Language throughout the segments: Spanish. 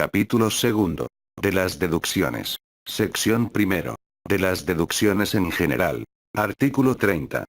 Capítulo segundo. De las deducciones. Sección primero. De las deducciones en general. Artículo 30.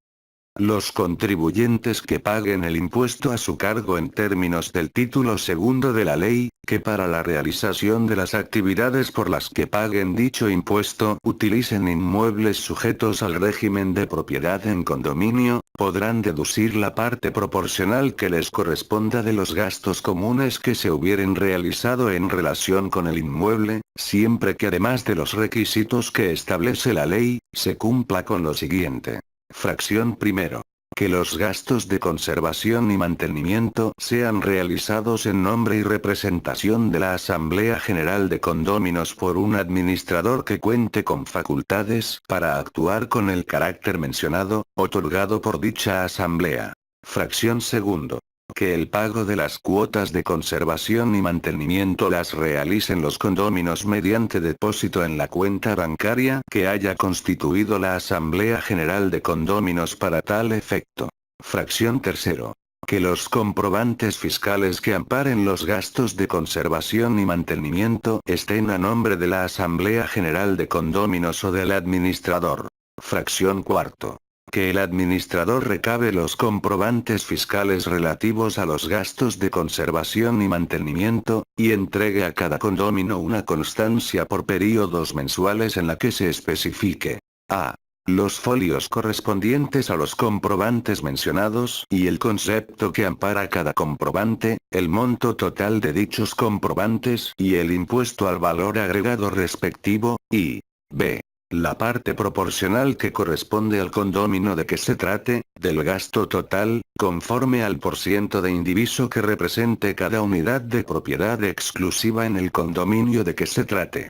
Los contribuyentes que paguen el impuesto a su cargo en términos del título segundo de la ley, que para la realización de las actividades por las que paguen dicho impuesto utilicen inmuebles sujetos al régimen de propiedad en condominio, podrán deducir la parte proporcional que les corresponda de los gastos comunes que se hubieren realizado en relación con el inmueble, siempre que además de los requisitos que establece la ley, se cumpla con lo siguiente. Fracción primero. Que los gastos de conservación y mantenimiento sean realizados en nombre y representación de la Asamblea General de Condóminos por un administrador que cuente con facultades para actuar con el carácter mencionado, otorgado por dicha Asamblea. Fracción segundo. Que el pago de las cuotas de conservación y mantenimiento las realicen los condóminos mediante depósito en la cuenta bancaria que haya constituido la Asamblea General de Condóminos para tal efecto. Fracción tercero. Que los comprobantes fiscales que amparen los gastos de conservación y mantenimiento estén a nombre de la Asamblea General de Condóminos o del administrador. Fracción cuarto. Que el administrador recabe los comprobantes fiscales relativos a los gastos de conservación y mantenimiento, y entregue a cada condómino una constancia por períodos mensuales en la que se especifique a. Los folios correspondientes a los comprobantes mencionados y el concepto que ampara cada comprobante, el monto total de dichos comprobantes y el impuesto al valor agregado respectivo, y b. La parte proporcional que corresponde al condomino de que se trate, del gasto total, conforme al porciento de indiviso que represente cada unidad de propiedad exclusiva en el condominio de que se trate.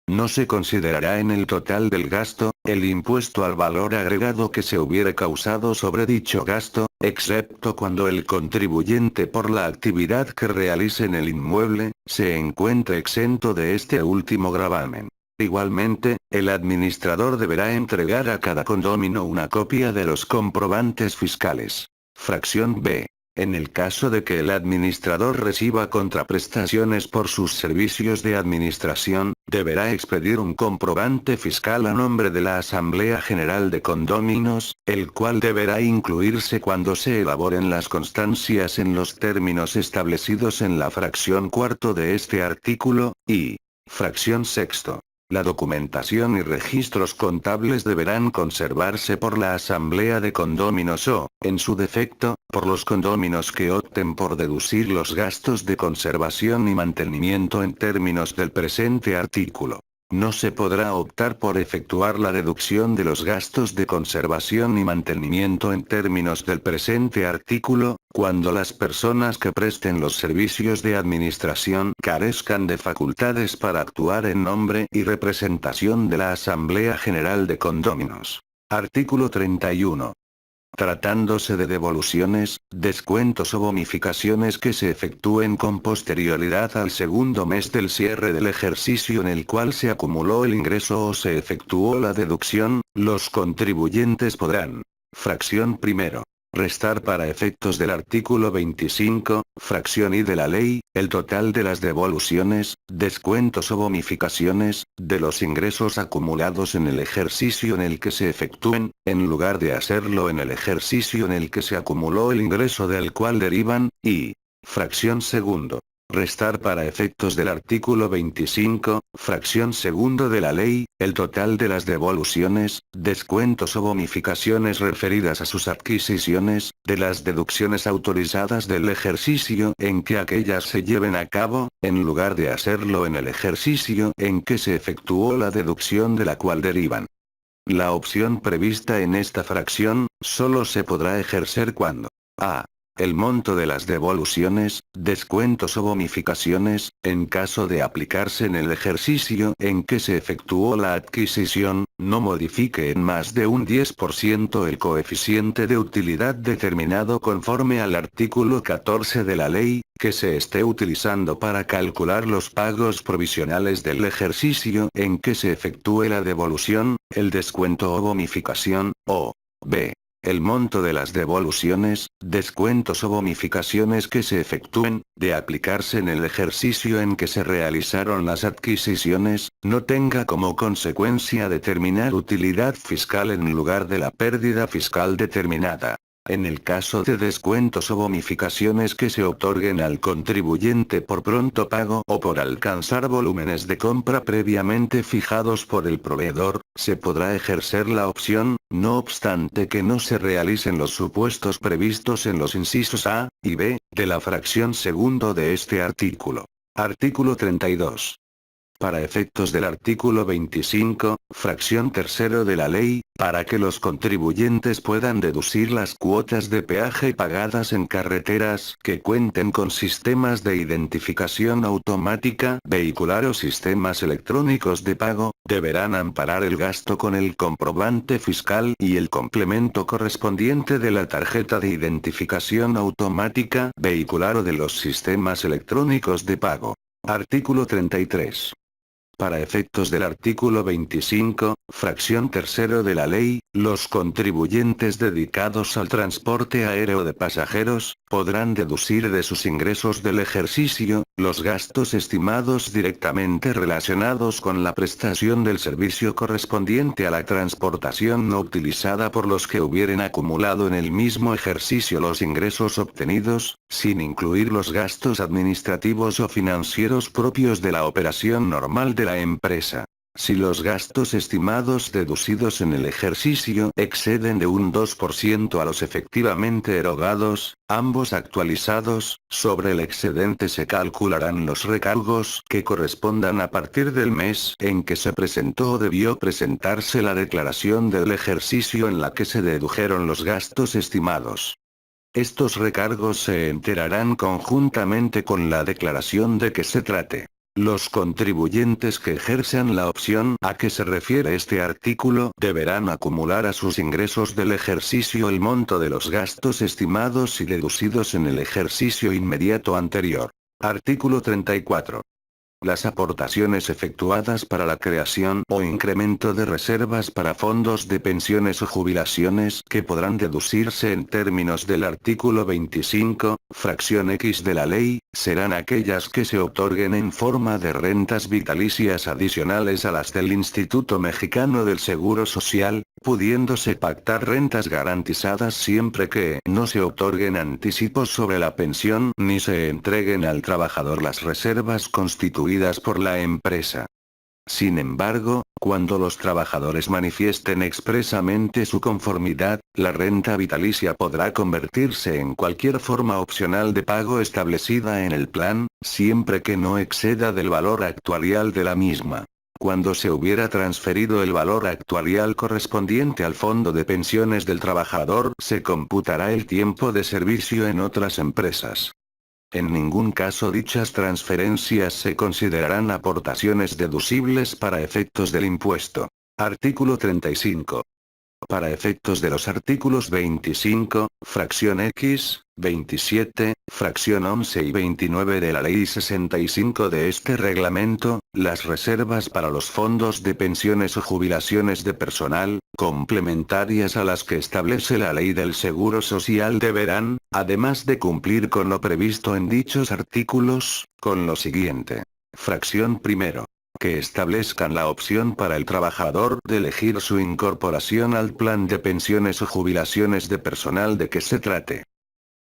No se considerará en el total del gasto, el impuesto al valor agregado que se hubiere causado sobre dicho gasto, excepto cuando el contribuyente por la actividad que realice en el inmueble, se encuentre exento de este último gravamen. Igualmente, el administrador deberá entregar a cada condomino una copia de los comprobantes fiscales. Fracción B. En el caso de que el administrador reciba contraprestaciones por sus servicios de administración, deberá expedir un comprobante fiscal a nombre de la Asamblea General de Condóminos, el cual deberá incluirse cuando se elaboren las constancias en los términos establecidos en la fracción cuarto de este artículo, y fracción sexto. La documentación y registros contables deberán conservarse por la Asamblea de Condóminos o, en su defecto, por los condóminos que opten por deducir los gastos de conservación y mantenimiento en términos del presente artículo. No se podrá optar por efectuar la deducción de los gastos de conservación y mantenimiento en términos del presente artículo, cuando las personas que presten los servicios de administración carezcan de facultades para actuar en nombre y representación de la Asamblea General de Condóminos. Artículo 31. Tratándose de devoluciones, descuentos o bonificaciones que se efectúen con posterioridad al segundo mes del cierre del ejercicio en el cual se acumuló el ingreso o se efectuó la deducción, los contribuyentes podrán. Fracción primero. Restar para efectos del artículo 25, fracción I de la ley, el total de las devoluciones, descuentos o bonificaciones, de los ingresos acumulados en el ejercicio en el que se efectúen, en lugar de hacerlo en el ejercicio en el que se acumuló el ingreso del cual derivan, y fracción segundo. Restar para efectos del artículo 25, fracción segundo de la ley, el total de las devoluciones, descuentos o bonificaciones referidas a sus adquisiciones, de las deducciones autorizadas del ejercicio en que aquellas se lleven a cabo, en lugar de hacerlo en el ejercicio en que se efectuó la deducción de la cual derivan. La opción prevista en esta fracción, solo se podrá ejercer cuando a. El monto de las devoluciones, descuentos o bonificaciones, en caso de aplicarse en el ejercicio en que se efectuó la adquisición, no modifique en más de un 10% el coeficiente de utilidad determinado conforme al artículo 14 de la ley, que se esté utilizando para calcular los pagos provisionales del ejercicio en que se efectúe la devolución, el descuento o bonificación, o b. El monto de las devoluciones, descuentos o bonificaciones que se efectúen, de aplicarse en el ejercicio en que se realizaron las adquisiciones, no tenga como consecuencia determinar utilidad fiscal en lugar de la pérdida fiscal determinada. En el caso de descuentos o bonificaciones que se otorguen al contribuyente por pronto pago o por alcanzar volúmenes de compra previamente fijados por el proveedor, se podrá ejercer la opción, no obstante que no se realicen los supuestos previstos en los incisos A y B de la fracción segundo de este artículo. Artículo 32. Para efectos del artículo 25, fracción tercero de la ley, para que los contribuyentes puedan deducir las cuotas de peaje pagadas en carreteras que cuenten con sistemas de identificación automática vehicular o sistemas electrónicos de pago, deberán amparar el gasto con el comprobante fiscal y el complemento correspondiente de la tarjeta de identificación automática vehicular o de los sistemas electrónicos de pago. Artículo 33. Para efectos del artículo 25, fracción tercero de la ley, los contribuyentes dedicados al transporte aéreo de pasajeros, podrán deducir de sus ingresos del ejercicio, los gastos estimados directamente relacionados con la prestación del servicio correspondiente a la transportación no utilizada por los que hubieren acumulado en el mismo ejercicio los ingresos obtenidos, sin incluir los gastos administrativos o financieros propios de la operación normal de la empresa. Si los gastos estimados deducidos en el ejercicio exceden de un 2% a los efectivamente erogados, ambos actualizados, sobre el excedente se calcularán los recargos que correspondan a partir del mes en que se presentó o debió presentarse la declaración del ejercicio en la que se dedujeron los gastos estimados. Estos recargos se enterarán conjuntamente con la declaración de que se trate. Los contribuyentes que ejerzan la opción a que se refiere este artículo deberán acumular a sus ingresos del ejercicio el monto de los gastos estimados y deducidos en el ejercicio inmediato anterior. Artículo 34. Las aportaciones efectuadas para la creación o incremento de reservas para fondos de pensiones o jubilaciones que podrán deducirse en términos del artículo 25, fracción X de la ley, serán aquellas que se otorguen en forma de rentas vitalicias adicionales a las del Instituto Mexicano del Seguro Social, pudiéndose pactar rentas garantizadas siempre que no se otorguen anticipos sobre la pensión ni se entreguen al trabajador las reservas constituidas por la empresa. Sin embargo, cuando los trabajadores manifiesten expresamente su conformidad, la renta vitalicia podrá convertirse en cualquier forma opcional de pago establecida en el plan, siempre que no exceda del valor actuarial de la misma. Cuando se hubiera transferido el valor actuarial correspondiente al fondo de pensiones del trabajador, se computará el tiempo de servicio en otras empresas. En ningún caso dichas transferencias se considerarán aportaciones deducibles para efectos del impuesto. Artículo 35. Para efectos de los artículos 25, fracción X, 27, fracción 11 y 29 de la Ley 65 de este reglamento, las reservas para los fondos de pensiones o jubilaciones de personal, complementarias a las que establece la Ley del Seguro Social deberán, además de cumplir con lo previsto en dichos artículos, con lo siguiente. Fracción primero. Que establezcan la opción para el trabajador de elegir su incorporación al plan de pensiones o jubilaciones de personal de que se trate.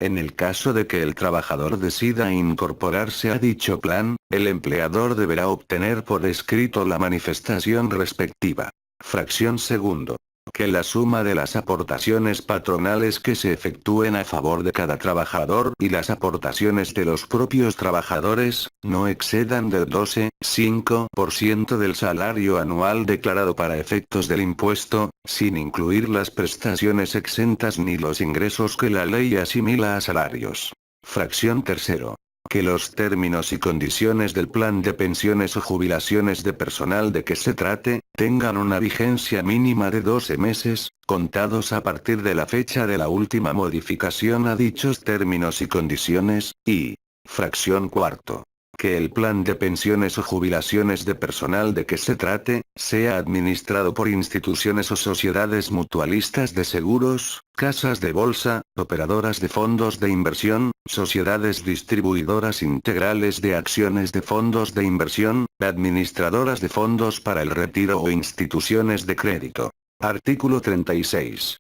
En el caso de que el trabajador decida incorporarse a dicho plan, el empleador deberá obtener por escrito la manifestación respectiva. Fracción segundo. Que la suma de las aportaciones patronales que se efectúen a favor de cada trabajador y las aportaciones de los propios trabajadores, no excedan del 12,5% del salario anual declarado para efectos del impuesto, sin incluir las prestaciones exentas ni los ingresos que la ley asimila a salarios. Fracción tercero. Que los términos y condiciones del plan de pensiones o jubilaciones de personal de que se trate, tengan una vigencia mínima de 12 meses, contados a partir de la fecha de la última modificación a dichos términos y condiciones, y, fracción cuarto. Que el plan de pensiones o jubilaciones de personal de que se trate, sea administrado por instituciones o sociedades mutualistas de seguros, casas de bolsa, operadoras de fondos de inversión, sociedades distribuidoras integrales de acciones de fondos de inversión, administradoras de fondos para el retiro o instituciones de crédito. Artículo 36.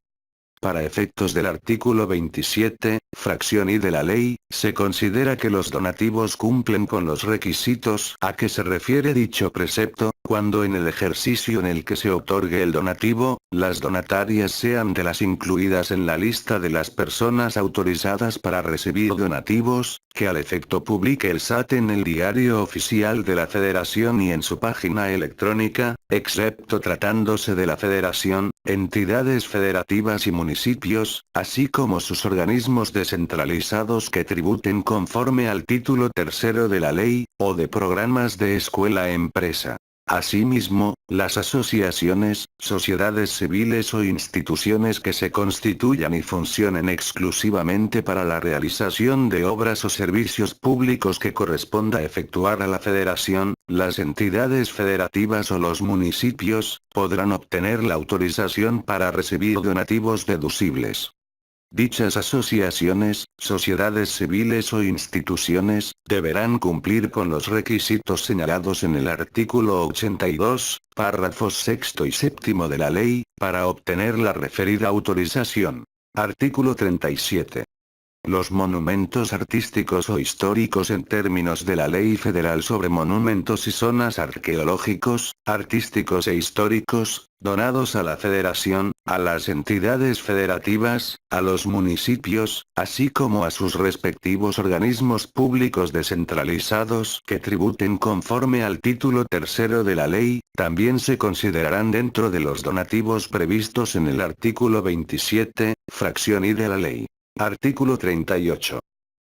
Para efectos del artículo 27, fracción I de la ley, se considera que los donativos cumplen con los requisitos a que se refiere dicho precepto, cuando en el ejercicio en el que se otorgue el donativo, las donatarias sean de las incluidas en la lista de las personas autorizadas para recibir donativos, que al efecto publique el SAT en el Diario Oficial de la Federación y en su página electrónica, excepto tratándose de la Federación, entidades federativas y municipios, así como sus organismos descentralizados que tributen conforme al título tercero de la ley, o de programas de escuela-empresa. Asimismo, las asociaciones, sociedades civiles o instituciones que se constituyan y funcionen exclusivamente para la realización de obras o servicios públicos que corresponda efectuar a la federación, las entidades federativas o los municipios, podrán obtener la autorización para recibir donativos deducibles. Dichas asociaciones, sociedades civiles o instituciones, deberán cumplir con los requisitos señalados en el artículo 82, párrafos sexto y séptimo de la ley, para obtener la referida autorización. Artículo 37. Los monumentos artísticos o históricos en términos de la Ley Federal sobre Monumentos y Zonas Arqueológicos, Artísticos e Históricos, donados a la Federación, a las entidades federativas, a los municipios, así como a sus respectivos organismos públicos descentralizados que tributen conforme al título tercero de la ley, también se considerarán dentro de los donativos previstos en el artículo 27, fracción I de la ley. Artículo 38.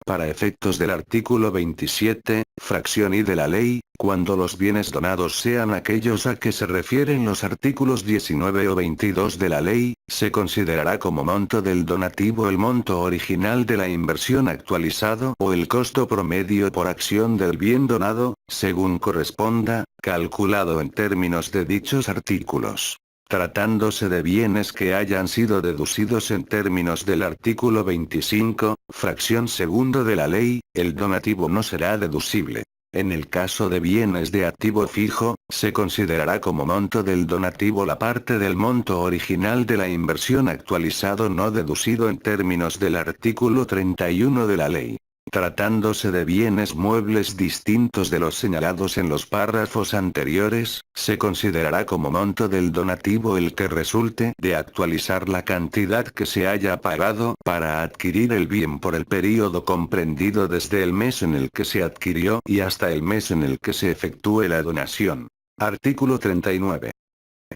Para efectos del artículo 27, fracción I de la ley, cuando los bienes donados sean aquellos a que se refieren los artículos 19 o 22 de la ley, se considerará como monto del donativo el monto original de la inversión actualizado o el costo promedio por acción del bien donado, según corresponda, calculado en términos de dichos artículos. Tratándose de bienes que hayan sido deducidos en términos del artículo 25, fracción segundo de la ley, el donativo no será deducible. En el caso de bienes de activo fijo, se considerará como monto del donativo la parte del monto original de la inversión actualizado no deducido en términos del artículo 31 de la ley. Tratándose de bienes muebles distintos de los señalados en los párrafos anteriores, se considerará como monto del donativo el que resulte de actualizar la cantidad que se haya pagado para adquirir el bien por el período comprendido desde el mes en el que se adquirió y hasta el mes en el que se efectúe la donación. Artículo 39.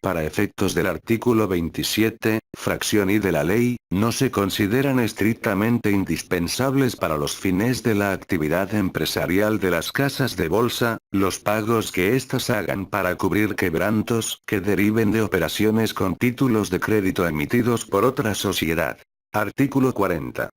Para efectos del artículo 27, fracción I de la ley, no se consideran estrictamente indispensables para los fines de la actividad empresarial de las casas de bolsa, los pagos que éstas hagan para cubrir quebrantos que deriven de operaciones con títulos de crédito emitidos por otra sociedad. Artículo 40.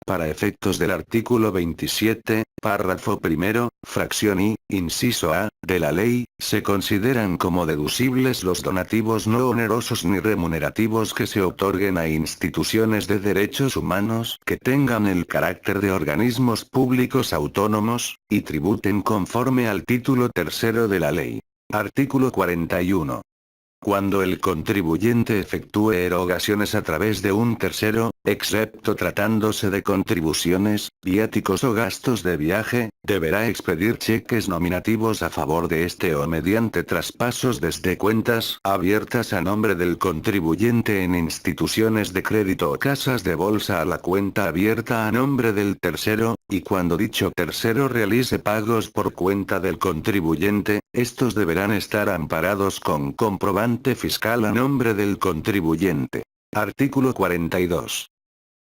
Para efectos del artículo 27, párrafo primero, fracción I, inciso A, de la ley, se consideran como deducibles los donativos no onerosos ni remunerativos que se otorguen a instituciones de derechos humanos que tengan el carácter de organismos públicos autónomos, y tributen conforme al título tercero de la ley. Artículo 41. Cuando el contribuyente efectúe erogaciones a través de un tercero, excepto tratándose de contribuciones, viáticos o gastos de viaje, deberá expedir cheques nominativos a favor de este o mediante traspasos desde cuentas abiertas a nombre del contribuyente en instituciones de crédito o casas de bolsa a la cuenta abierta a nombre del tercero, y cuando dicho tercero realice pagos por cuenta del contribuyente, estos deberán estar amparados con comprobante fiscal a nombre del contribuyente. Artículo 42.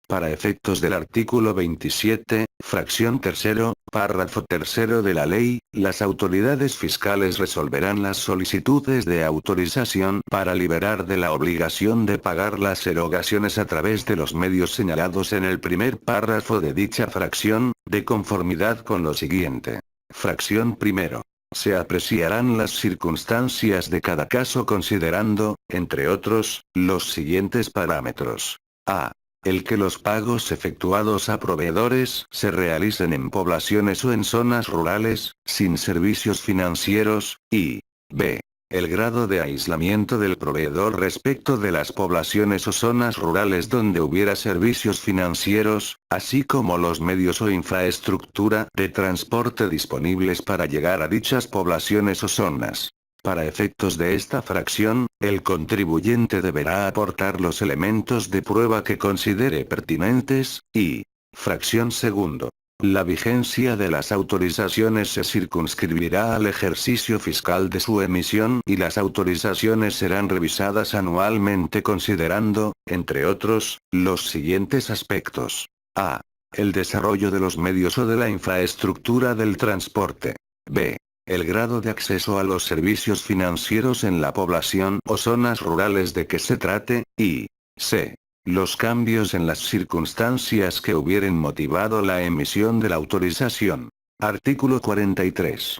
Para efectos del artículo 27, fracción tercero, párrafo tercero de la ley, las autoridades fiscales resolverán las solicitudes de autorización para liberar de la obligación de pagar las erogaciones a través de los medios señalados en el primer párrafo de dicha fracción, de conformidad con lo siguiente. Fracción primero. Se apreciarán las circunstancias de cada caso considerando, entre otros, los siguientes parámetros. A. El que los pagos efectuados a proveedores se realicen en poblaciones o en zonas rurales, sin servicios financieros, y B. El grado de aislamiento del proveedor respecto de las poblaciones o zonas rurales donde hubiera servicios financieros, así como los medios o infraestructura de transporte disponibles para llegar a dichas poblaciones o zonas. Para efectos de esta fracción, el contribuyente deberá aportar los elementos de prueba que considere pertinentes, y fracción segundo. La vigencia de las autorizaciones se circunscribirá al ejercicio fiscal de su emisión y las autorizaciones serán revisadas anualmente considerando, entre otros, los siguientes aspectos. A. El desarrollo de los medios o de la infraestructura del transporte. B. El grado de acceso a los servicios financieros en la población o zonas rurales de que se trate, y C. Los cambios en las circunstancias que hubieren motivado la emisión de la autorización. Artículo 43.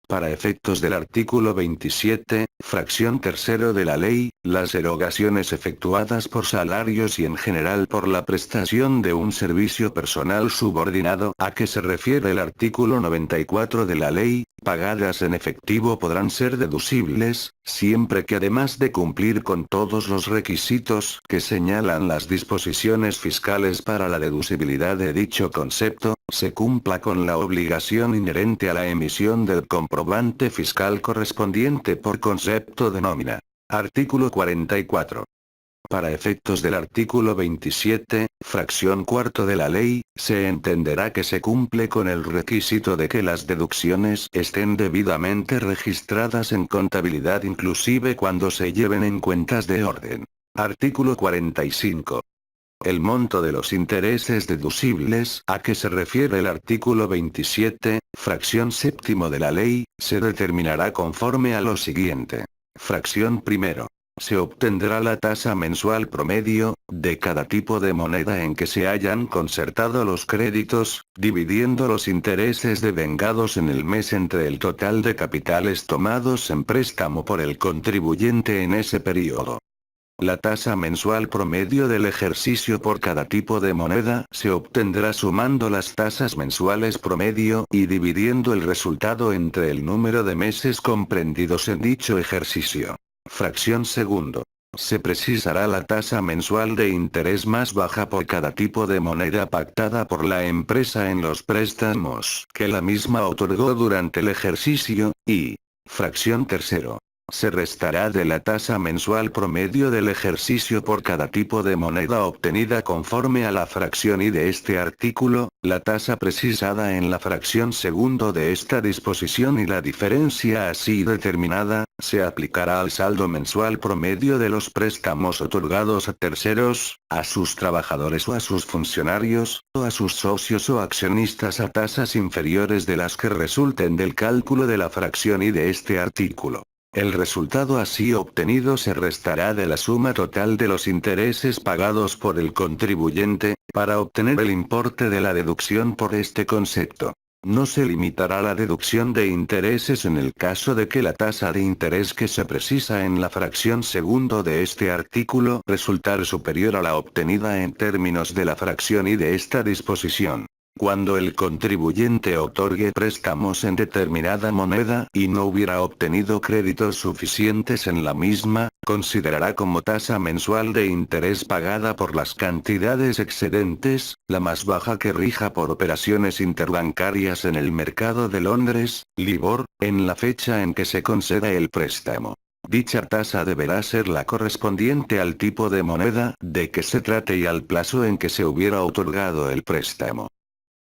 Para efectos del artículo 27, fracción tercero de la ley, las erogaciones efectuadas por salarios y en general por la prestación de un servicio personal subordinado a que se refiere el artículo 94 de la ley, pagadas en efectivo podrán ser deducibles, siempre que además de cumplir con todos los requisitos que señalan las disposiciones fiscales para la deducibilidad de dicho concepto, se cumpla con la obligación inherente a la emisión del comprobante fiscal correspondiente por concepto de nómina. Artículo 44. Para efectos del artículo 27, fracción cuarto de la ley, se entenderá que se cumple con el requisito de que las deducciones estén debidamente registradas en contabilidad inclusive cuando se lleven en cuentas de orden. Artículo 45. El monto de los intereses deducibles a que se refiere el artículo 27, fracción séptimo de la ley, se determinará conforme a lo siguiente. Fracción primero. Se obtendrá la tasa mensual promedio, de cada tipo de moneda en que se hayan concertado los créditos, dividiendo los intereses devengados en el mes entre el total de capitales tomados en préstamo por el contribuyente en ese periodo. La tasa mensual promedio del ejercicio por cada tipo de moneda se obtendrá sumando las tasas mensuales promedio y dividiendo el resultado entre el número de meses comprendidos en dicho ejercicio. Fracción segundo. Se precisará la tasa mensual de interés más baja por cada tipo de moneda pactada por la empresa en los préstamos que la misma otorgó durante el ejercicio, y fracción tercero. Se restará de la tasa mensual promedio del ejercicio por cada tipo de moneda obtenida conforme a la fracción I de este artículo, la tasa precisada en la fracción segundo de esta disposición y la diferencia así determinada, se aplicará al saldo mensual promedio de los préstamos otorgados a terceros, a sus trabajadores o a sus funcionarios, o a sus socios o accionistas a tasas inferiores de las que resulten del cálculo de la fracción I de este artículo. El resultado así obtenido se restará de la suma total de los intereses pagados por el contribuyente, para obtener el importe de la deducción por este concepto. No se limitará la deducción de intereses en el caso de que la tasa de interés que se precisa en la fracción segundo de este artículo resultar superior a la obtenida en términos de la fracción I de esta disposición. Cuando el contribuyente otorgue préstamos en determinada moneda y no hubiera obtenido créditos suficientes en la misma, considerará como tasa mensual de interés pagada por las cantidades excedentes, la más baja que rija por operaciones interbancarias en el mercado de Londres, LIBOR, en la fecha en que se conceda el préstamo. Dicha tasa deberá ser la correspondiente al tipo de moneda de que se trate y al plazo en que se hubiera otorgado el préstamo.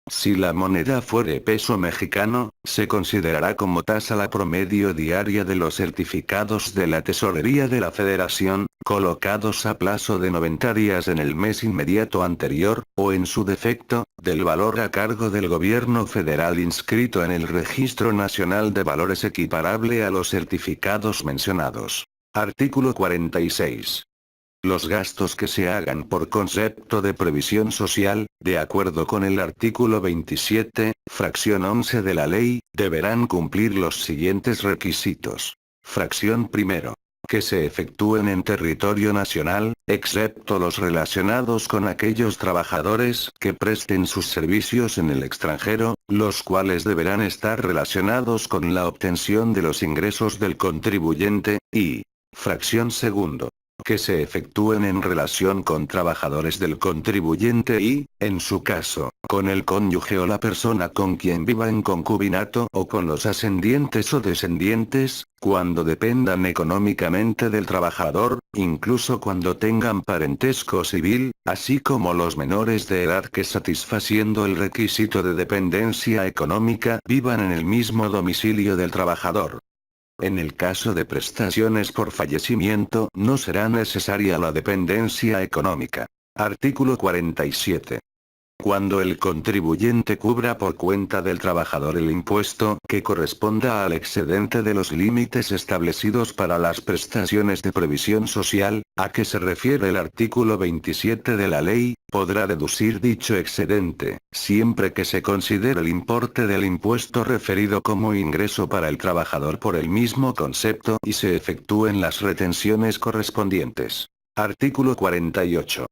Si la moneda fuere peso mexicano, se considerará como tasa la promedio diaria de los certificados de la Tesorería de la Federación, colocados a plazo de 90 días en el mes inmediato anterior, o en su defecto, del valor a cargo del gobierno federal inscrito en el Registro Nacional de Valores equiparable a los certificados mencionados. Artículo 46. Los gastos que se hagan por concepto de previsión social, de acuerdo con el artículo 27, fracción 11 de la ley, deberán cumplir los siguientes requisitos. Fracción primero. Que se efectúen en territorio nacional, excepto los relacionados con aquellos trabajadores que presten sus servicios en el extranjero, los cuales deberán estar relacionados con la obtención de los ingresos del contribuyente, y, fracción segundo, que se efectúen en relación con trabajadores del contribuyente y, en su caso, con el cónyuge o la persona con quien viva en concubinato o con los ascendientes o descendientes, cuando dependan económicamente del trabajador, incluso cuando tengan parentesco civil, así como los menores de edad que satisfaciendo el requisito de dependencia económica vivan en el mismo domicilio del trabajador. En el caso de prestaciones por fallecimiento no será necesaria la dependencia económica. Artículo 47. Cuando el contribuyente cubra por cuenta del trabajador el impuesto que corresponda al excedente de los límites establecidos para las prestaciones de previsión social, a que se refiere el artículo 27 de la ley, podrá deducir dicho excedente, siempre que se considere el importe del impuesto referido como ingreso para el trabajador por el mismo concepto y se efectúen las retenciones correspondientes. Artículo 48.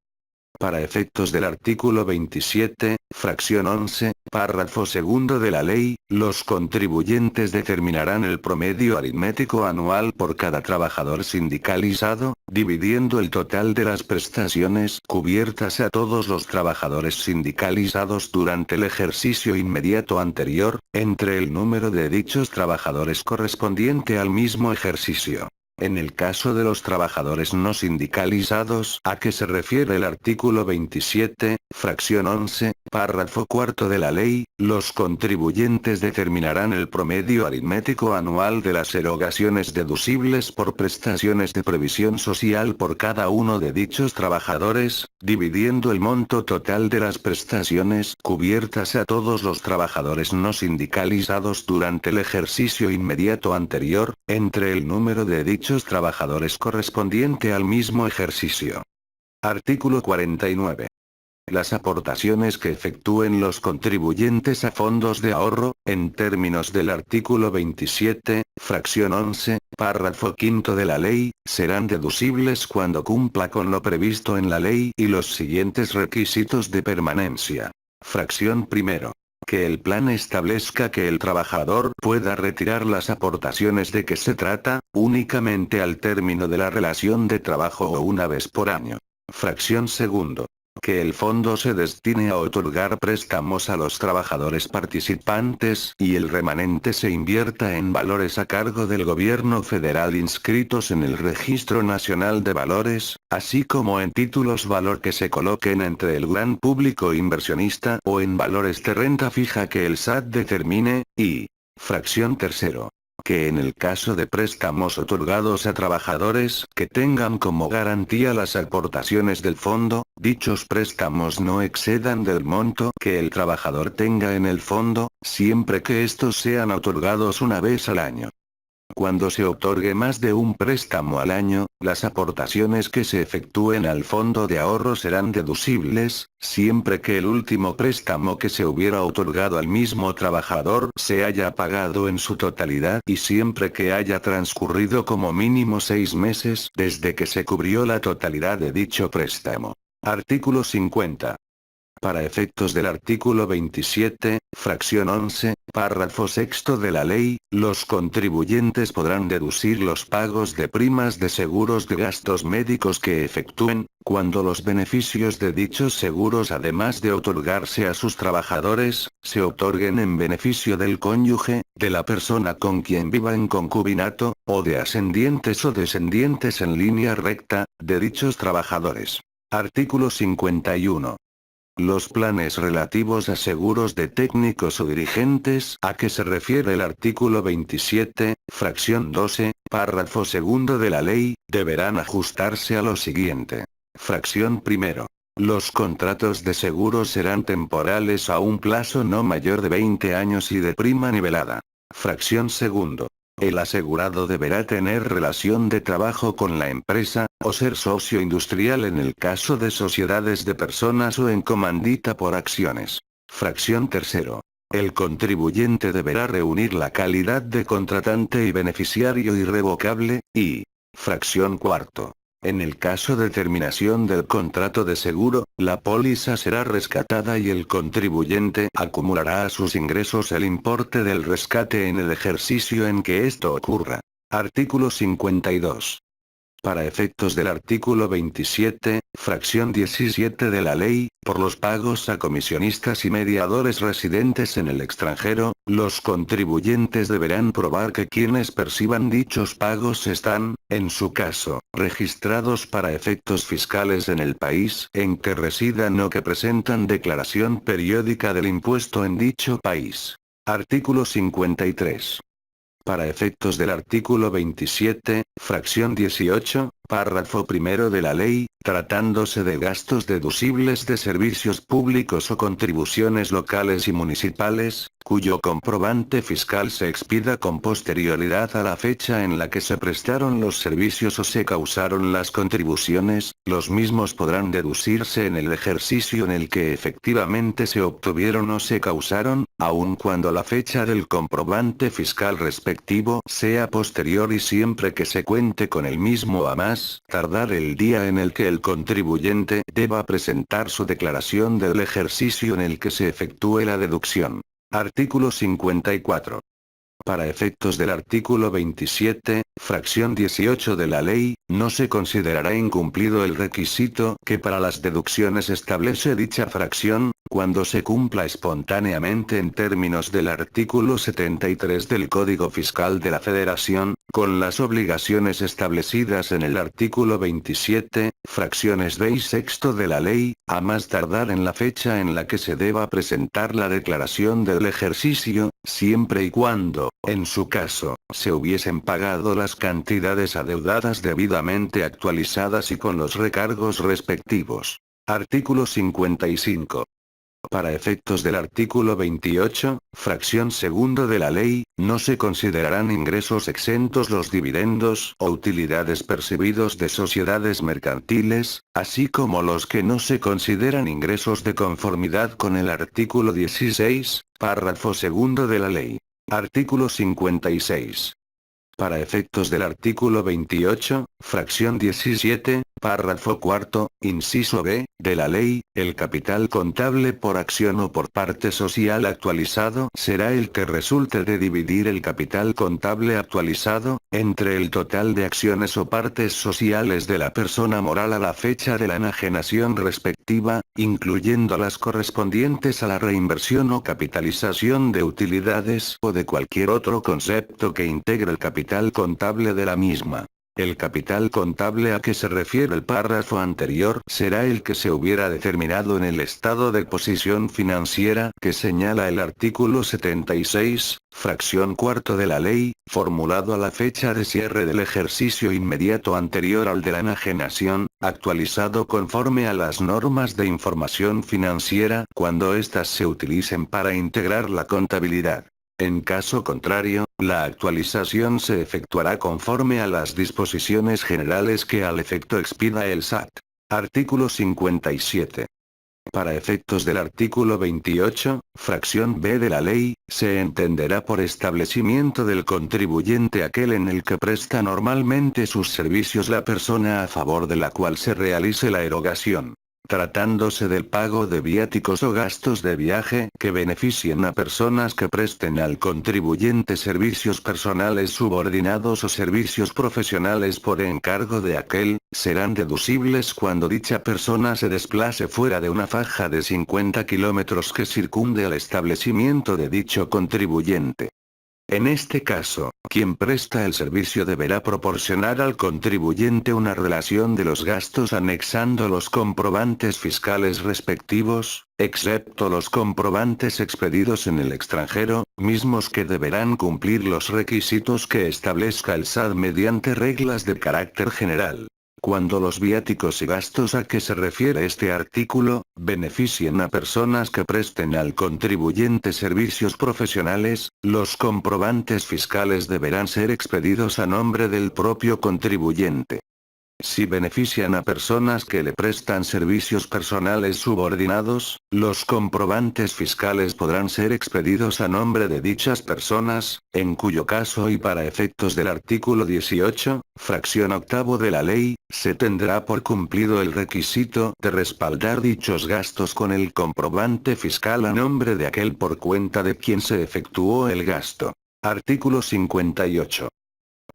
Para efectos del artículo 27, fracción 11, párrafo segundo de la ley, los contribuyentes determinarán el promedio aritmético anual por cada trabajador sindicalizado, dividiendo el total de las prestaciones cubiertas a todos los trabajadores sindicalizados durante el ejercicio inmediato anterior, entre el número de dichos trabajadores correspondiente al mismo ejercicio. En el caso de los trabajadores no sindicalizados, a que se refiere el artículo 27, fracción 11, párrafo cuarto de la ley, los contribuyentes determinarán el promedio aritmético anual de las erogaciones deducibles por prestaciones de previsión social por cada uno de dichos trabajadores, dividiendo el monto total de las prestaciones cubiertas a todos los trabajadores no sindicalizados durante el ejercicio inmediato anterior, entre el número de dichos trabajadores correspondiente al mismo ejercicio. Artículo 49. Las aportaciones que efectúen los contribuyentes a fondos de ahorro, en términos del artículo 27, fracción 11, párrafo quinto de la ley, serán deducibles cuando cumpla con lo previsto en la ley y los siguientes requisitos de permanencia. Fracción primero. Que el plan establezca que el trabajador pueda retirar las aportaciones de que se trata, únicamente al término de la relación de trabajo o una vez por año. Fracción segundo. Que el fondo se destine a otorgar préstamos a los trabajadores participantes y el remanente se invierta en valores a cargo del gobierno federal inscritos en el Registro Nacional de Valores, así como en títulos valor que se coloquen entre el gran público inversionista o en valores de renta fija que el SAT determine, y, fracción tercero. Que en el caso de préstamos otorgados a trabajadores que tengan como garantía las aportaciones del fondo, dichos préstamos no excedan del monto que el trabajador tenga en el fondo, siempre que estos sean otorgados una vez al año. Cuando se otorgue más de un préstamo al año, las aportaciones que se efectúen al fondo de ahorro serán deducibles, siempre que el último préstamo que se hubiera otorgado al mismo trabajador se haya pagado en su totalidad y siempre que haya transcurrido como mínimo 6 meses desde que se cubrió la totalidad de dicho préstamo. Artículo 50. Para efectos del artículo 27, fracción 11, párrafo sexto de la ley, los contribuyentes podrán deducir los pagos de primas de seguros de gastos médicos que efectúen, cuando los beneficios de dichos seguros además de otorgarse a sus trabajadores, se otorguen en beneficio del cónyuge, de la persona con quien viva en concubinato, o de ascendientes o descendientes en línea recta, de dichos trabajadores. Artículo 51. Los planes relativos a seguros de técnicos o dirigentes, a que se refiere el artículo 27, fracción 12, párrafo segundo de la ley, deberán ajustarse a lo siguiente. Fracción primero. Los contratos de seguros serán temporales a un plazo no mayor de 20 años y de prima nivelada. Fracción segundo. El asegurado deberá tener relación de trabajo con la empresa, o ser socio industrial en el caso de sociedades de personas o en comandita por acciones. Fracción tercero. El contribuyente deberá reunir la calidad de contratante y beneficiario irrevocable, y. Fracción cuarto. En el caso de terminación del contrato de seguro, la póliza será rescatada y el contribuyente acumulará a sus ingresos el importe del rescate en el ejercicio en que esto ocurra. Artículo 52. Para efectos del artículo 27, fracción 17 de la ley, por los pagos a comisionistas y mediadores residentes en el extranjero, los contribuyentes deberán probar que quienes perciban dichos pagos están, en su caso, registrados para efectos fiscales en el país en que residan o que presentan declaración periódica del impuesto en dicho país. Artículo 53. Para efectos del artículo 27, fracción 18, párrafo primero de la ley, tratándose de gastos deducibles de servicios públicos o contribuciones locales y municipales, cuyo comprobante fiscal se expida con posterioridad a la fecha en la que se prestaron los servicios o se causaron las contribuciones, los mismos podrán deducirse en el ejercicio en el que efectivamente se obtuvieron o se causaron, aun cuando la fecha del comprobante fiscal respectivo sea posterior y siempre que se cuente con el mismo a más tardar el día en el que el contribuyente deba presentar su declaración del ejercicio en el que se efectúe la deducción. Artículo 54. Para efectos del artículo 27, fracción 18 de la ley, no se considerará incumplido el requisito que para las deducciones establece dicha fracción, cuando se cumpla espontáneamente en términos del artículo 73 del Código Fiscal de la Federación, con las obligaciones establecidas en el artículo 27, fracciones B y sexto de la ley, a más tardar en la fecha en la que se deba presentar la declaración del ejercicio, siempre y cuando, en su caso, se hubiesen pagado las cantidades adeudadas debidamente actualizadas y con los recargos respectivos. Artículo 55. Para efectos del artículo 28, fracción segundo de la ley, no se considerarán ingresos exentos los dividendos o utilidades percibidos de sociedades mercantiles, así como los que no se consideran ingresos de conformidad con el artículo 16, párrafo segundo de la ley. Artículo 56. Para efectos del artículo 28, fracción 17, párrafo cuarto, inciso B, de la ley, el capital contable por acción o por parte social actualizado será el que resulte de dividir el capital contable actualizado, entre el total de acciones o partes sociales de la persona moral a la fecha de la enajenación respectiva, incluyendo las correspondientes a la reinversión o capitalización de utilidades o de cualquier otro concepto que integre el capital contable de la misma. El capital contable a que se refiere el párrafo anterior será el que se hubiera determinado en el estado de posición financiera que señala el artículo 76, fracción cuarto de la ley, formulado a la fecha de cierre del ejercicio inmediato anterior al de la enajenación, actualizado conforme a las normas de información financiera cuando éstas se utilicen para integrar la contabilidad. En caso contrario, la actualización se efectuará conforme a las disposiciones generales que al efecto expida el SAT. Artículo 57. Para efectos del artículo 28, fracción B de la ley, se entenderá por establecimiento del contribuyente aquel en el que presta normalmente sus servicios la persona a favor de la cual se realice la erogación. Tratándose del pago de viáticos o gastos de viaje que beneficien a personas que presten al contribuyente servicios personales subordinados o servicios profesionales por encargo de aquel, serán deducibles cuando dicha persona se desplace fuera de una faja de 50 kilómetros que circunde al establecimiento de dicho contribuyente. En este caso, quien presta el servicio deberá proporcionar al contribuyente una relación de los gastos anexando los comprobantes fiscales respectivos, excepto los comprobantes expedidos en el extranjero, mismos que deberán cumplir los requisitos que establezca el SAT mediante reglas de carácter general. Cuando los viáticos y gastos a que se refiere este artículo, beneficien a personas que presten al contribuyente servicios profesionales, los comprobantes fiscales deberán ser expedidos a nombre del propio contribuyente. Si benefician a personas que le prestan servicios personales subordinados, los comprobantes fiscales podrán ser expedidos a nombre de dichas personas, en cuyo caso y para efectos del artículo 18, fracción octavo de la ley, se tendrá por cumplido el requisito de respaldar dichos gastos con el comprobante fiscal a nombre de aquel por cuenta de quien se efectuó el gasto. Artículo 58.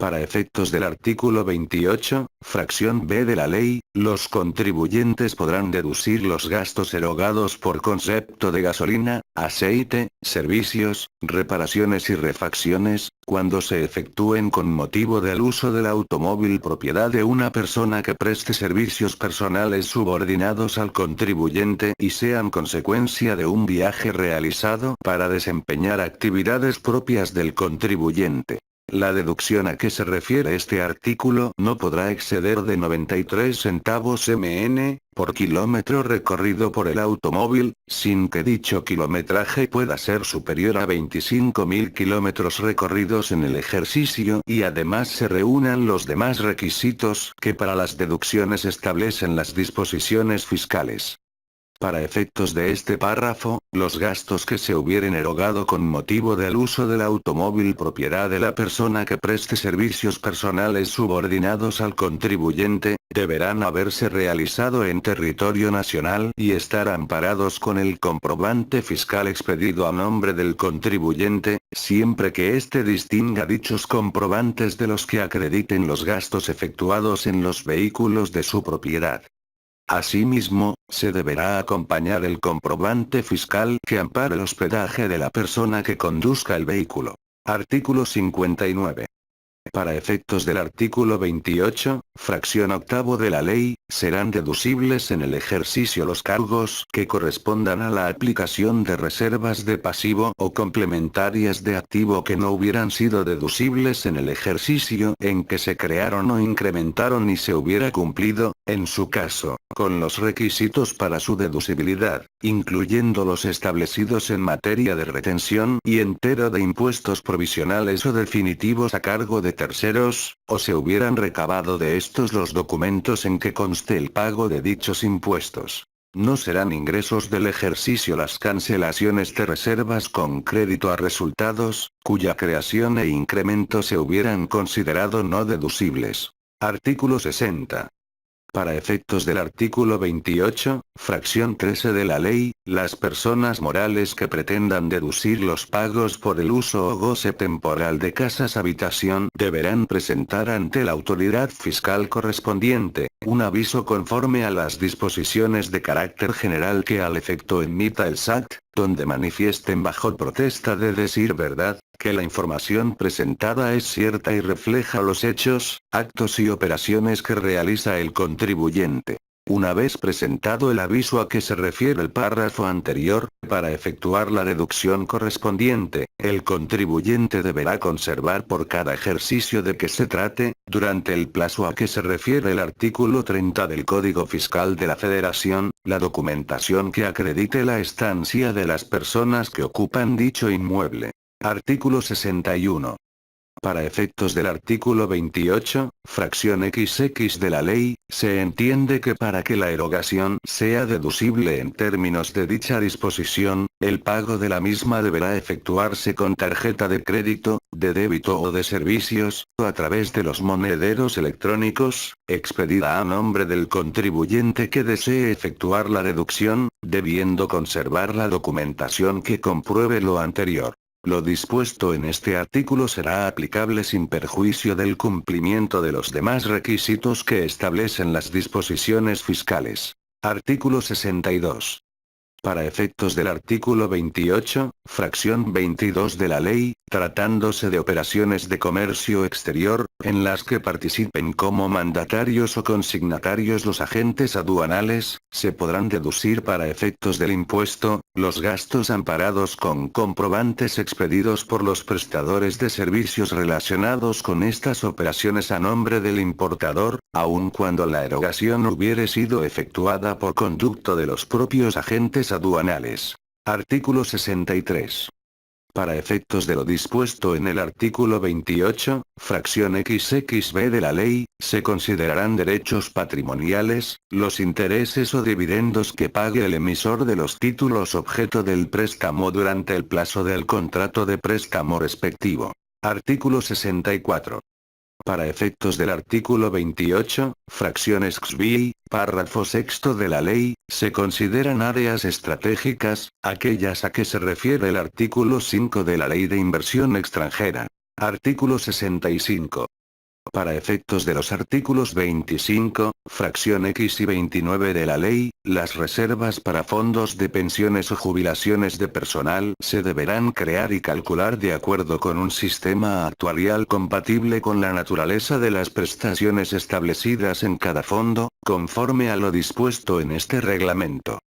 Para efectos del artículo 28, fracción B de la ley, los contribuyentes podrán deducir los gastos erogados por concepto de gasolina, aceite, servicios, reparaciones y refacciones, cuando se efectúen con motivo del uso del automóvil propiedad de una persona que preste servicios personales subordinados al contribuyente y sean consecuencia de un viaje realizado para desempeñar actividades propias del contribuyente. La deducción a que se refiere este artículo no podrá exceder de 93 centavos mn, por kilómetro recorrido por el automóvil, sin que dicho kilometraje pueda ser superior a 25.000 kilómetros recorridos en el ejercicio y además se reúnan los demás requisitos que para las deducciones establecen las disposiciones fiscales. Para efectos de este párrafo, los gastos que se hubieren erogado con motivo del uso del automóvil propiedad de la persona que preste servicios personales subordinados al contribuyente, deberán haberse realizado en territorio nacional y estar amparados con el comprobante fiscal expedido a nombre del contribuyente, siempre que éste distinga dichos comprobantes de los que acrediten los gastos efectuados en los vehículos de su propiedad. Asimismo, se deberá acompañar el comprobante fiscal que ampare el hospedaje de la persona que conduzca el vehículo. Artículo 59. Para efectos del artículo 28, fracción octavo de la ley, serán deducibles en el ejercicio los cargos que correspondan a la aplicación de reservas de pasivo o complementarias de activo que no hubieran sido deducibles en el ejercicio en que se crearon o incrementaron y se hubiera cumplido, en su caso, con los requisitos para su deducibilidad, incluyendo los establecidos en materia de retención y entero de impuestos provisionales o definitivos a cargo de terceros, o se hubieran recabado de estos los documentos en que conste el pago de dichos impuestos. No serán ingresos del ejercicio las cancelaciones de reservas con crédito a resultados, cuya creación e incremento se hubieran considerado no deducibles. Artículo 60. Para efectos del artículo 28, fracción 13 de la ley, las personas morales que pretendan deducir los pagos por el uso o goce temporal de casas habitación deberán presentar ante la autoridad fiscal correspondiente, un aviso conforme a las disposiciones de carácter general que al efecto emita el SAT, donde manifiesten bajo protesta de decir verdad, que la información presentada es cierta y refleja los hechos, actos y operaciones que realiza el contribuyente. Una vez presentado el aviso a que se refiere el párrafo anterior, para efectuar la deducción correspondiente, el contribuyente deberá conservar por cada ejercicio de que se trate, durante el plazo a que se refiere el artículo 30 del Código Fiscal de la Federación, la documentación que acredite la estancia de las personas que ocupan dicho inmueble. Artículo 61. Para efectos del artículo 28, fracción XX de la ley, se entiende que para que la erogación sea deducible en términos de dicha disposición, el pago de la misma deberá efectuarse con tarjeta de crédito, de débito o de servicios, o a través de los monederos electrónicos, expedida a nombre del contribuyente que desee efectuar la deducción, debiendo conservar la documentación que compruebe lo anterior. Lo dispuesto en este artículo será aplicable sin perjuicio del cumplimiento de los demás requisitos que establecen las disposiciones fiscales. Artículo 62. Para efectos del artículo 28, fracción 22 de la ley, tratándose de operaciones de comercio exterior, en las que participen como mandatarios o consignatarios los agentes aduanales, se podrán deducir para efectos del impuesto, los gastos amparados con comprobantes expedidos por los prestadores de servicios relacionados con estas operaciones a nombre del importador, aun cuando la erogación hubiere sido efectuada por conducto de los propios agentes aduanales. Artículo 63. Para efectos de lo dispuesto en el artículo 28, fracción XXB de la ley, se considerarán derechos patrimoniales, los intereses o dividendos que pague el emisor de los títulos objeto del préstamo durante el plazo del contrato de préstamo respectivo. Artículo 64. Para efectos del artículo 28, fracciones XBI, párrafo sexto de la ley, se consideran áreas estratégicas, aquellas a que se refiere el artículo 5 de la Ley de Inversión Extranjera. Artículo 65. Para efectos de los artículos 25, fracción X y 29 de la ley, las reservas para fondos de pensiones o jubilaciones de personal se deberán crear y calcular de acuerdo con un sistema actuarial compatible con la naturaleza de las prestaciones establecidas en cada fondo, conforme a lo dispuesto en este reglamento.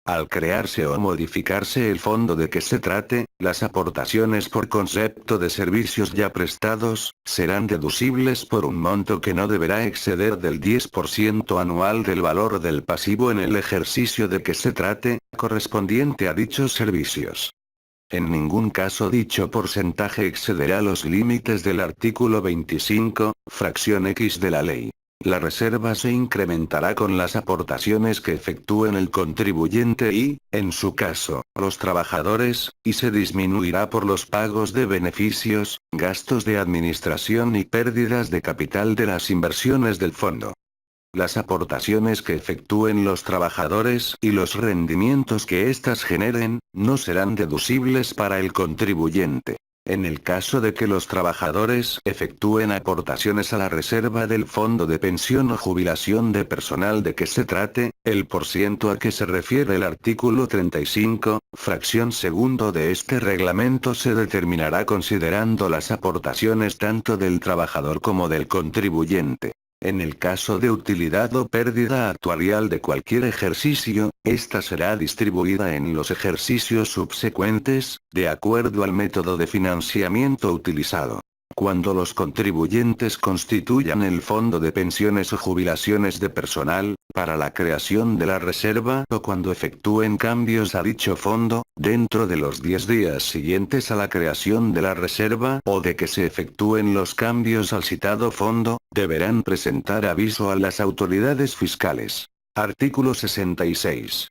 Al crearse o modificarse el fondo de que se trate, las aportaciones por concepto de servicios ya prestados, serán deducibles por un monto que no deberá exceder del 10% anual del valor del pasivo en el ejercicio de que se trate, correspondiente a dichos servicios. En ningún caso dicho porcentaje excederá los límites del artículo 25, fracción X de la ley. La reserva se incrementará con las aportaciones que efectúen el contribuyente y, en su caso, los trabajadores, y se disminuirá por los pagos de beneficios, gastos de administración y pérdidas de capital de las inversiones del fondo. Las aportaciones que efectúen los trabajadores y los rendimientos que éstas generen, no serán deducibles para el contribuyente. En el caso de que los trabajadores efectúen aportaciones a la reserva del fondo de pensión o jubilación de personal de que se trate, el porciento a que se refiere el artículo 35, fracción segundo de este reglamento se determinará considerando las aportaciones tanto del trabajador como del contribuyente. En el caso de utilidad o pérdida actuarial de cualquier ejercicio, esta será distribuida en los ejercicios subsecuentes, de acuerdo al método de financiamiento utilizado. Cuando los contribuyentes constituyan el fondo de pensiones o jubilaciones de personal, para la creación de la reserva o cuando efectúen cambios a dicho fondo, dentro de los 10 días siguientes a la creación de la reserva o de que se efectúen los cambios al citado fondo, deberán presentar aviso a las autoridades fiscales. Artículo 66.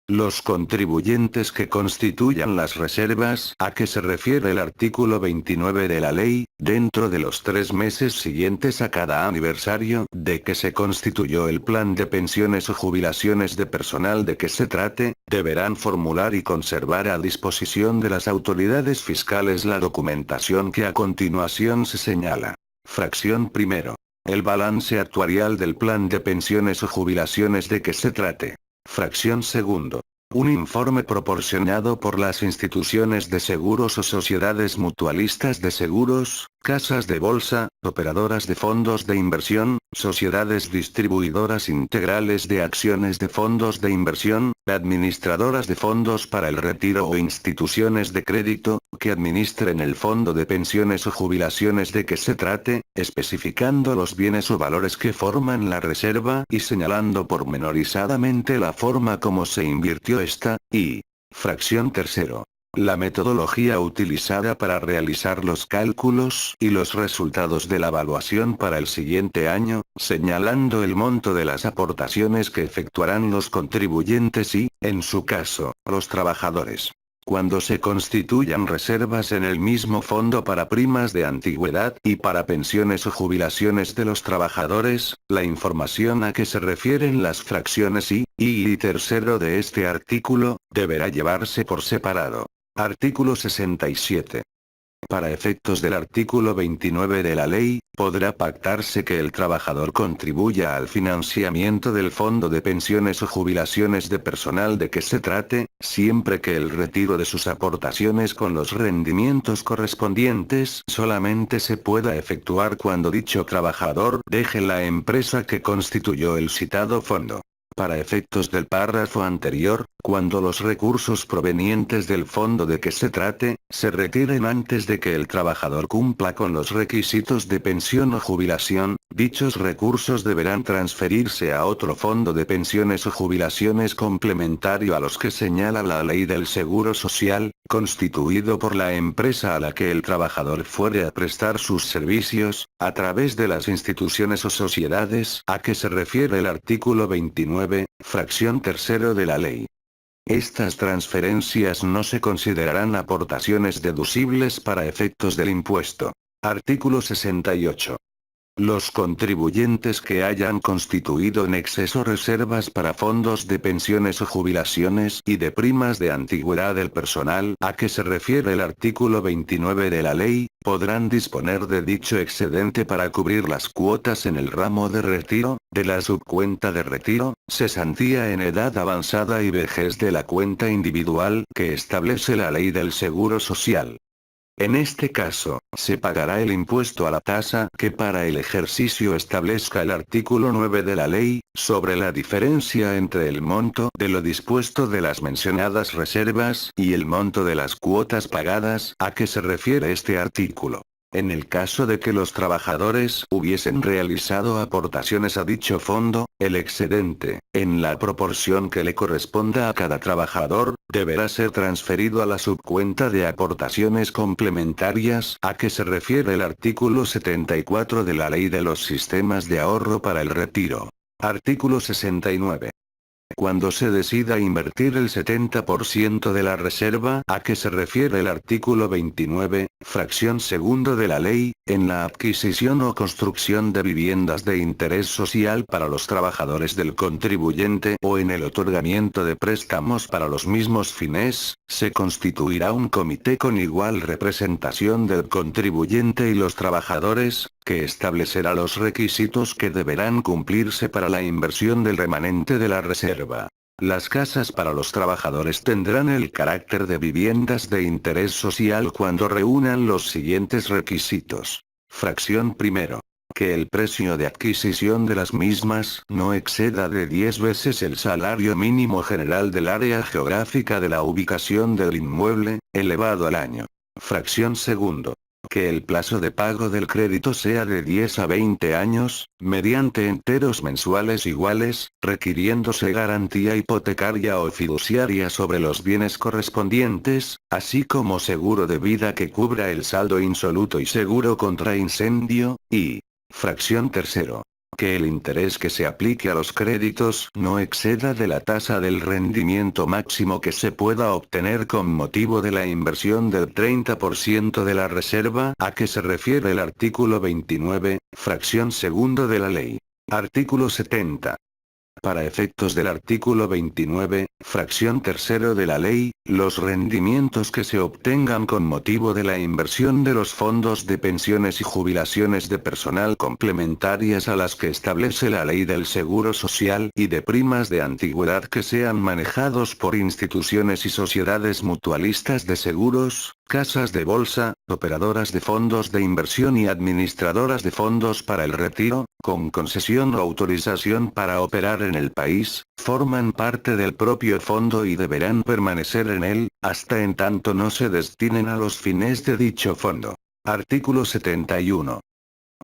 Los contribuyentes que constituyan las reservas a que se refiere el artículo 29 de la ley, dentro de los 3 meses siguientes a cada aniversario de que se constituyó el plan de pensiones o jubilaciones de personal de que se trate, deberán formular y conservar a disposición de las autoridades fiscales la documentación que a continuación se señala. Fracción primero. El balance actuarial del plan de pensiones o jubilaciones de que se trate. Fracción segundo. Un informe proporcionado por las instituciones de seguros o sociedades mutualistas de seguros, casas de bolsa, operadoras de fondos de inversión, sociedades distribuidoras integrales de acciones de fondos de inversión, administradoras de fondos para el retiro o instituciones de crédito, que administren el fondo de pensiones o jubilaciones de que se trate, especificando los bienes o valores que forman la reserva y señalando pormenorizadamente la forma como se invirtió esta, y, fracción tercero. La metodología utilizada para realizar los cálculos y los resultados de la evaluación para el siguiente año, señalando el monto de las aportaciones que efectuarán los contribuyentes y, en su caso, los trabajadores. Cuando se constituyan reservas en el mismo fondo para primas de antigüedad y para pensiones o jubilaciones de los trabajadores, la información a que se refieren las fracciones I y tercero de este artículo, deberá llevarse por separado. Artículo 67. Para efectos del artículo 29 de la ley, podrá pactarse que el trabajador contribuya al financiamiento del fondo de pensiones o jubilaciones de personal de que se trate, siempre que el retiro de sus aportaciones con los rendimientos correspondientes solamente se pueda efectuar cuando dicho trabajador deje la empresa que constituyó el citado fondo. Para efectos del párrafo anterior, cuando los recursos provenientes del fondo de que se trate, se retiren antes de que el trabajador cumpla con los requisitos de pensión o jubilación, dichos recursos deberán transferirse a otro fondo de pensiones o jubilaciones complementario a los que señala la ley del Seguro Social, constituido por la empresa a la que el trabajador fuere a prestar sus servicios, a través de las instituciones o sociedades a que se refiere el artículo 29, fracción tercero de la ley. Estas transferencias no se considerarán aportaciones deducibles para efectos del impuesto. Artículo 68. Los contribuyentes que hayan constituido en exceso reservas para fondos de pensiones o jubilaciones y de primas de antigüedad del personal a que se refiere el artículo 29 de la ley, podrán disponer de dicho excedente para cubrir las cuotas en el ramo de retiro, de la subcuenta de retiro, cesantía en edad avanzada y vejez de la cuenta individual que establece la ley del Seguro Social. En este caso, se pagará el impuesto a la tasa que para el ejercicio establezca el artículo 9 de la ley, sobre la diferencia entre el monto de lo dispuesto de las mencionadas reservas y el monto de las cuotas pagadas a que se refiere este artículo. En el caso de que los trabajadores hubiesen realizado aportaciones a dicho fondo, el excedente, en la proporción que le corresponda a cada trabajador, deberá ser transferido a la subcuenta de aportaciones complementarias a que se refiere el artículo 74 de la Ley de los Sistemas de Ahorro para el Retiro. Artículo 69. Cuando se decida invertir el 70% de la reserva a que se refiere el artículo 29, fracción segundo de la ley, en la adquisición o construcción de viviendas de interés social para los trabajadores del contribuyente o en el otorgamiento de préstamos para los mismos fines, se constituirá un comité con igual representación del contribuyente y los trabajadores, que establecerá los requisitos que deberán cumplirse para la inversión del remanente de la reserva. Las casas para los trabajadores tendrán el carácter de viviendas de interés social cuando reúnan los siguientes requisitos. Fracción primero. Que el precio de adquisición de las mismas no exceda de 10 veces el salario mínimo general del área geográfica de la ubicación del inmueble, elevado al año. Fracción segundo. Que el plazo de pago del crédito sea de 10 a 20 años, mediante enteros mensuales iguales, requiriéndose garantía hipotecaria o fiduciaria sobre los bienes correspondientes, así como seguro de vida que cubra el saldo insoluto y seguro contra incendio, y fracción tercero. Que el interés que se aplique a los créditos no exceda de la tasa del rendimiento máximo que se pueda obtener con motivo de la inversión del 30% de la reserva a que se refiere el artículo 29, fracción segundo de la ley. Artículo 70. Para efectos del artículo 29, fracción tercero de la ley, los rendimientos que se obtengan con motivo de la inversión de los fondos de pensiones y jubilaciones de personal complementarias a las que establece la ley del Seguro Social y de primas de antigüedad que sean manejados por instituciones y sociedades mutualistas de seguros, casas de bolsa, operadoras de fondos de inversión y administradoras de fondos para el retiro, con concesión o autorización para operar en el país, forman parte del propio fondo y deberán permanecer en él, hasta en tanto no se destinen a los fines de dicho fondo. Artículo 71.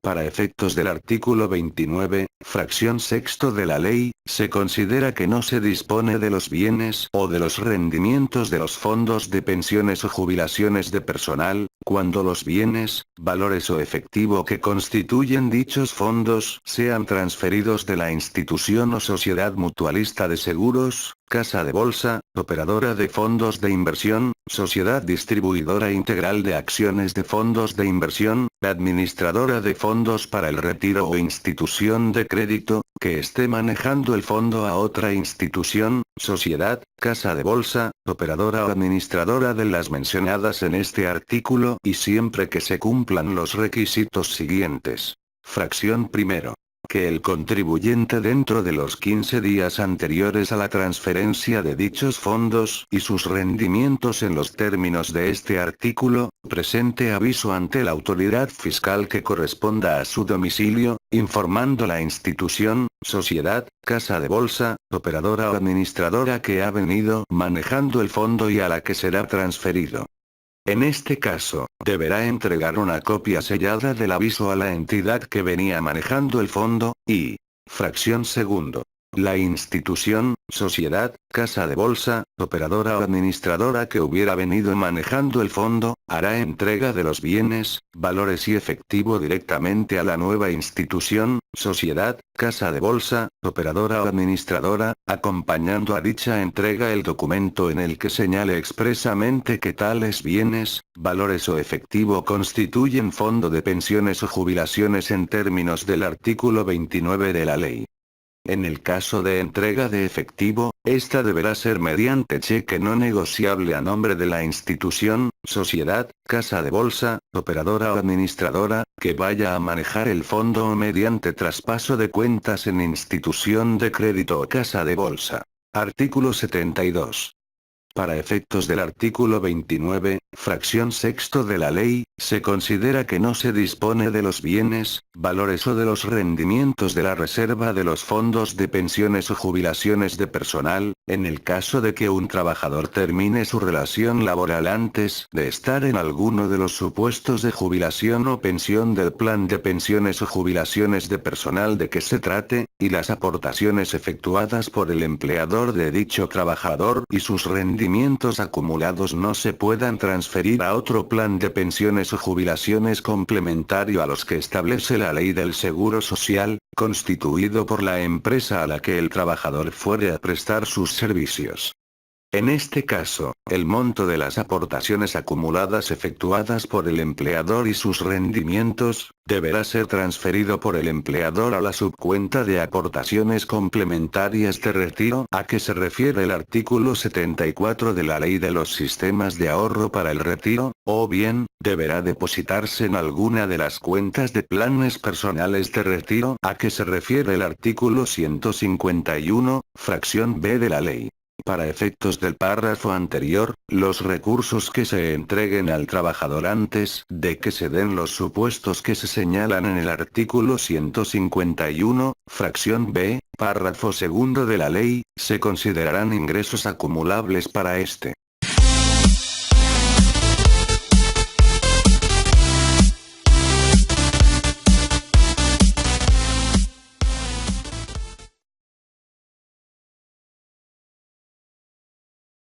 Para efectos del artículo 29, fracción sexto de la ley, se considera que no se dispone de los bienes o de los rendimientos de los fondos de pensiones o jubilaciones de personal, cuando los bienes, valores o efectivo que constituyen dichos fondos sean transferidos de la institución o sociedad mutualista de seguros, casa de bolsa, operadora de fondos de inversión, sociedad distribuidora integral de acciones de fondos de inversión, administradora de fondos para el retiro o institución de crédito, que esté manejando el fondo a otra institución, sociedad, casa de bolsa, operadora o administradora de las mencionadas en este artículo y siempre que se cumplan los requisitos siguientes. Fracción primero. Que el contribuyente dentro de los 15 días anteriores a la transferencia de dichos fondos y sus rendimientos en los términos de este artículo, presente aviso ante la autoridad fiscal que corresponda a su domicilio, informando la institución, sociedad, casa de bolsa, operadora o administradora que ha venido manejando el fondo y a la que será transferido. En este caso, deberá entregar una copia sellada del aviso a la entidad que venía manejando el fondo, y, fracción segundo. La institución, sociedad, casa de bolsa, operadora o administradora que hubiera venido manejando el fondo, hará entrega de los bienes, valores y efectivo directamente a la nueva institución, sociedad, casa de bolsa, operadora o administradora, acompañando a dicha entrega el documento en el que señale expresamente que tales bienes, valores o efectivo constituyen fondo de pensiones o jubilaciones en términos del artículo 29 de la ley. En el caso de entrega de efectivo, esta deberá ser mediante cheque no negociable a nombre de la institución, sociedad, casa de bolsa, operadora o administradora, que vaya a manejar el fondo o mediante traspaso de cuentas en institución de crédito o casa de bolsa. Artículo 72. Para efectos del artículo 29, fracción sexto de la ley, se considera que no se dispone de los bienes, valores o de los rendimientos de la reserva de los fondos de pensiones o jubilaciones de personal, en el caso de que un trabajador termine su relación laboral antes de estar en alguno de los supuestos de jubilación o pensión del plan de pensiones o jubilaciones de personal de que se trate, y las aportaciones efectuadas por el empleador de dicho trabajador y sus rendimientos acumulados no se puedan transferir a otro plan de pensiones o jubilaciones complementario a los que establece la ley del Seguro Social, constituido por la empresa a la que el trabajador fuere a prestar sus servicios. En este caso, el monto de las aportaciones acumuladas efectuadas por el empleador y sus rendimientos, deberá ser transferido por el empleador a la subcuenta de aportaciones complementarias de retiro a que se refiere el artículo 74 de la Ley de los Sistemas de Ahorro para el Retiro, o bien, deberá depositarse en alguna de las cuentas de planes personales de retiro a que se refiere el artículo 151, fracción B de la ley. Para efectos del párrafo anterior, los recursos que se entreguen al trabajador antes de que se den los supuestos que se señalan en el artículo 151, fracción B, párrafo segundo de la ley, se considerarán ingresos acumulables para este.